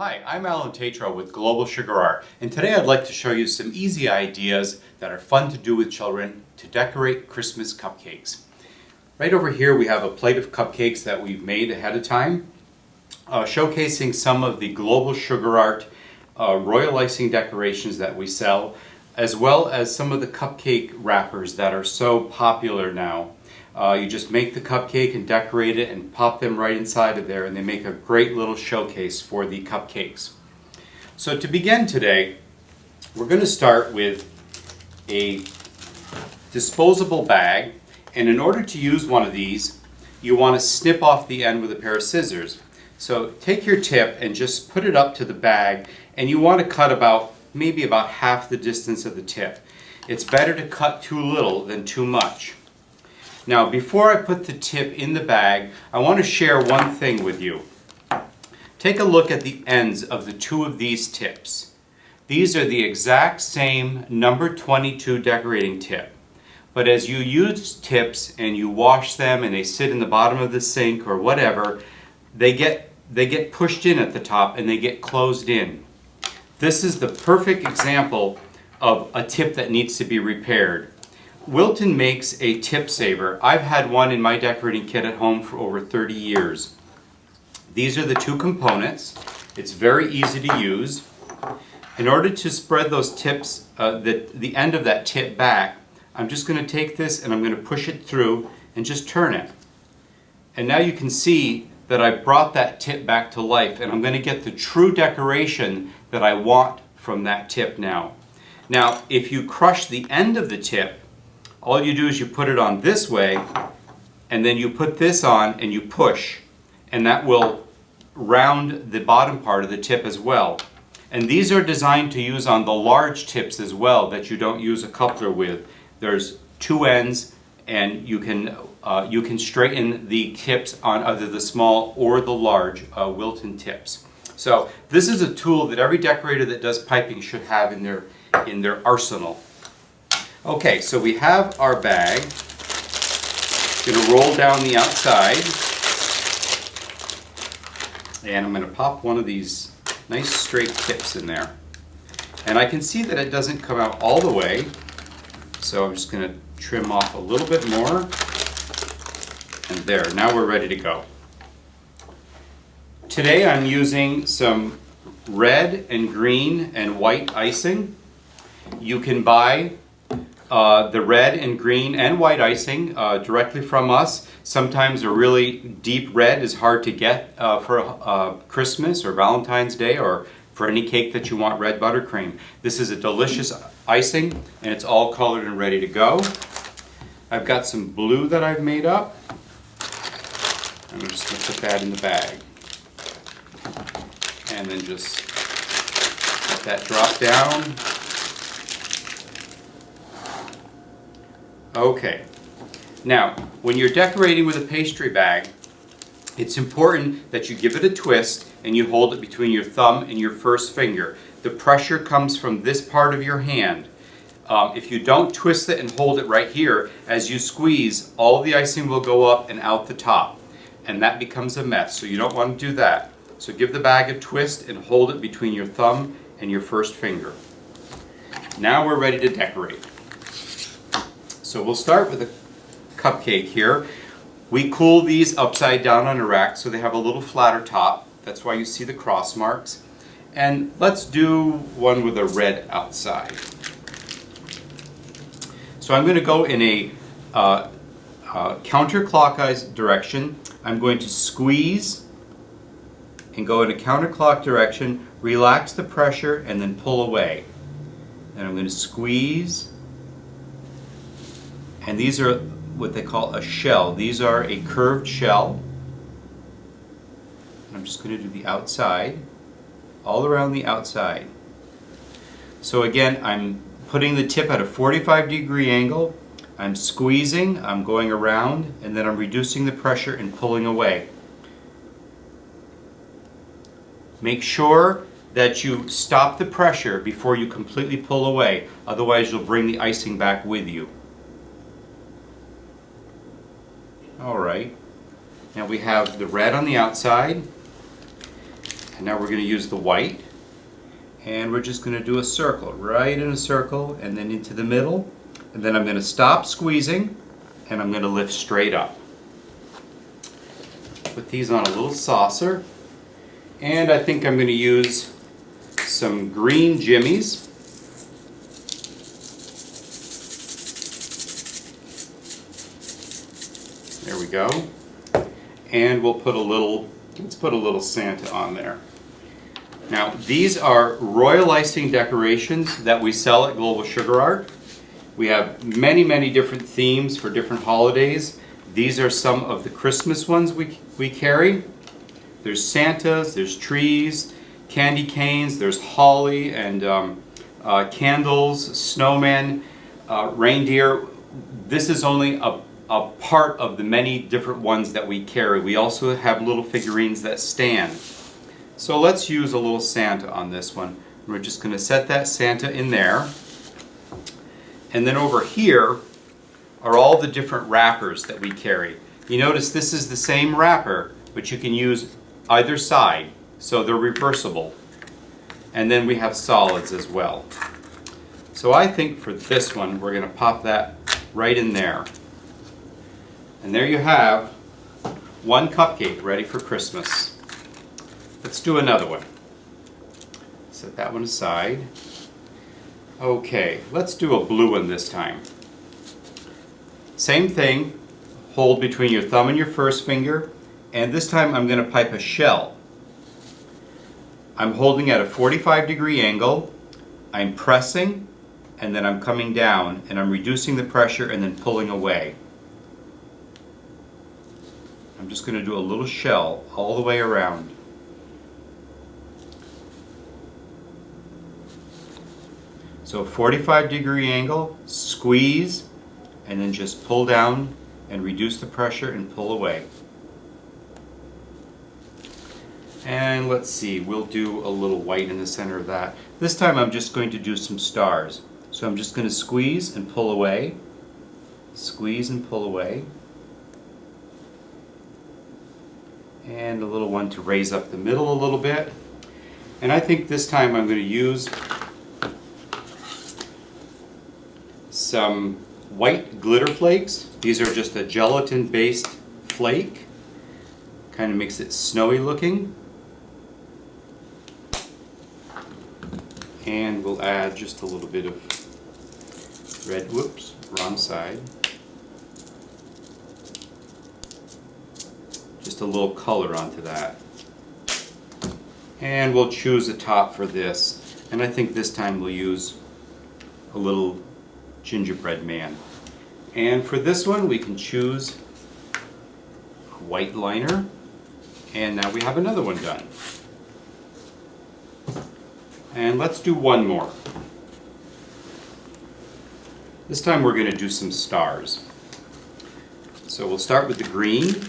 Hi, I'm Tetreault with Global Sugar Art, and today I'd like to show you some easy ideas that are fun to do with children to decorate Christmas cupcakes. Right over here we have a plate of cupcakes that we've made ahead of time, showcasing some of the Global Sugar Art royal icing decorations that we sell, as well as some of the cupcake wrappers that are so popular now. You just make the cupcake and decorate it and pop them right inside of there, and they make a great little showcase for the cupcakes. So to begin today, we're going to start with a disposable bag, and in order to use one of these, you want to snip off the end with a pair of scissors. So take your tip and just put it up to the bag, and you want to cut maybe about half the distance of the tip. It's better to cut too little than too much. Now, before I put the tip in the bag, I want to share one thing with you. Take a look at the ends of the two of these tips. These are the exact same number 22 decorating tip. But as you use tips and you wash them and they sit in the bottom of the sink or whatever, they get pushed in at the top and they get closed in. This is the perfect example of a tip that needs to be repaired. Wilton makes a tip saver. I've had one in my decorating kit at home for over 30 years. These are the two components. It's very easy to use. In order to spread those tips, the end of that tip back, I'm just going to take this and I'm going to push it through and just turn it. And now you can see that I brought that tip back to life, and I'm going to get the true decoration that I want from that tip now. Now, if you crush the end of the tip, all you do is you put it on this way, and then you put this on and you push, and that will round the bottom part of the tip as well. And these are designed to use on the large tips as well that you don't use a coupler with. There's two ends, and you can straighten the tips on either the small or the large Wilton tips. So this is a tool that every decorator that does piping should have in their arsenal. Okay, so we have our bag. Going to roll down the outside, and I'm going to pop one of these nice straight tips in there. And I can see that it doesn't come out all the way, so I'm just going to trim off a little bit more. And there, now we're ready to go. Today I'm using some red and green and white icing. You can buy the red and green and white icing directly from us. Sometimes a really deep red is hard to get for Christmas or Valentine's Day, or for any cake that you want red buttercream. This is a delicious icing, and it's all colored and ready to go. I've got some blue that I've made up. I'm just going to put that in the bag. And then just let that drop down. Okay, now when you're decorating with a pastry bag, it's important that you give it a twist and you hold it between your thumb and your first finger. The pressure comes from this part of your hand. If you don't twist it and hold it right here, as you squeeze, all the icing will go up and out the top, and that becomes a mess, so you don't want to do that. So give the bag a twist and hold it between your thumb and your first finger. Now we're ready to decorate. So we'll start with a cupcake here. We cool these upside down on a rack so they have a little flatter top. That's why you see the cross marks. And let's do one with a red outside. So I'm going to go in a counterclockwise direction. I'm going to squeeze and go in a counterclock direction, relax the pressure, and then pull away. And I'm going to squeeze. And these are what they call a shell. These are a curved shell. And I'm just going to do the outside, all around the outside. So again, I'm putting the tip at a 45-degree angle. I'm squeezing, I'm going around, and then I'm reducing the pressure and pulling away. Make sure that you stop the pressure before you completely pull away. Otherwise, you'll bring the icing back with you. All right, now we have the red on the outside, And now we're going to use the white, and we're just going to do a circle, right in a circle, and then into the middle. And then I'm going to stop squeezing, and I'm going to lift straight up. Put these on a little saucer, and I think I'm going to use some green jimmies. There we go. And we'll put a little, let's put a little Santa on there. Now, these are royal icing decorations that we sell at Global Sugar Art. We have many, many different themes for different holidays. These are some of the Christmas ones we carry. There's Santas, there's trees, candy canes, there's holly and candles, snowmen, reindeer. This is only a part of the many different ones that we carry. We also have little figurines that stand. So let's use a little Santa on this one. We're just going to set that Santa in there. And then over here are all the different wrappers that we carry. You notice this is the same wrapper, but you can use either side, so they're reversible. And then we have solids as well. So I think for this one, we're going to pop that right in there. And there you have one cupcake ready for Christmas. Let's do another one. Set that one aside. Okay, let's do a blue one this time. Same thing, hold between your thumb and your first finger, and this time I'm going to pipe a shell. I'm holding at a 45-degree angle, I'm pressing, and then I'm coming down, and I'm reducing the pressure and then pulling away. I'm just going to do a little shell all the way around. So 45-degree angle, squeeze, and then just pull down and reduce the pressure and pull away. And let's see, we'll do a little white in the center of that. This time I'm just going to do some stars. So I'm just going to squeeze and pull away, squeeze and pull away. And a little one to raise up the middle a little bit. And I think this time I'm going to use some white glitter flakes. These are just a gelatin based flake. Kind of makes it snowy looking. And we'll add just a little bit of red, whoops, wrong side. Just a little color onto that. And we'll choose a top for this. And I think this time we'll use a little gingerbread man. And for this one we can choose a white liner. And now we have another one done. And let's do one more. This time we're going to do some stars. So we'll start with the green.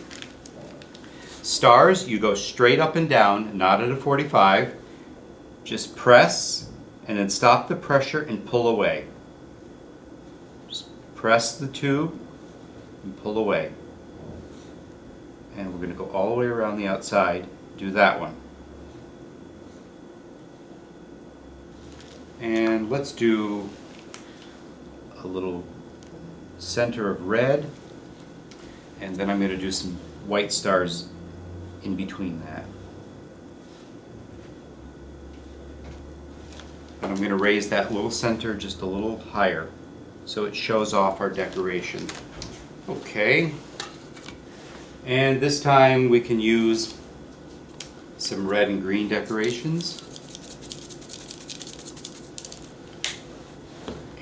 Stars, you go straight up and down, not at a 45. Just press and then stop the pressure and pull away. Just press the tube and pull away. And we're going to go all the way around the outside, do that one. And let's do a little center of red, and then I'm going to do some white stars in between that. And I'm going to raise that little center just a little higher so it shows off our decoration. Okay. And this time we can use some red and green decorations.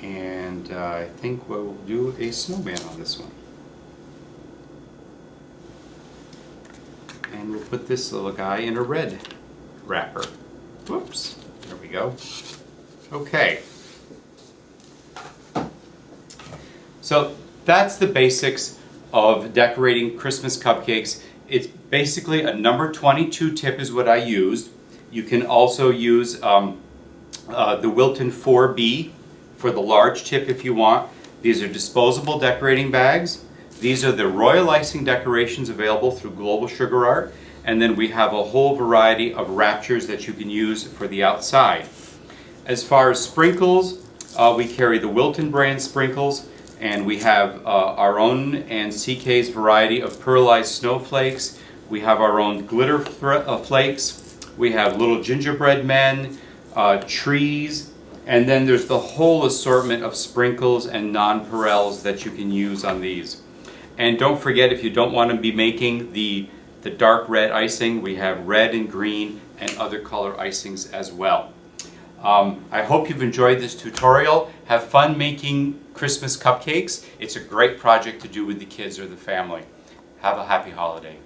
And I think we'll do a snowman on this one. And we'll put this little guy in a red wrapper. Whoops, there we go. Okay. So that's the basics of decorating Christmas cupcakes. It's basically a number 22 tip is what I used. You can also use the Wilton 4B for the large tip if you want. These are disposable decorating bags. These are the royal icing decorations available through Global Sugar Art. And then we have a whole variety of wrappers that you can use for the outside. As far as sprinkles, we carry the Wilton brand sprinkles, and we have our own and CK's variety of pearlized snowflakes. We have our own glitter flakes. We have little gingerbread men, trees, and then there's the whole assortment of sprinkles and nonpareils that you can use on these. And don't forget, if you don't want to be making the dark red icing, we have red and green and other color icings as well. I hope you've enjoyed this tutorial. Have fun making Christmas cupcakes. It's a great project to do with the kids or the family. Have a happy holiday.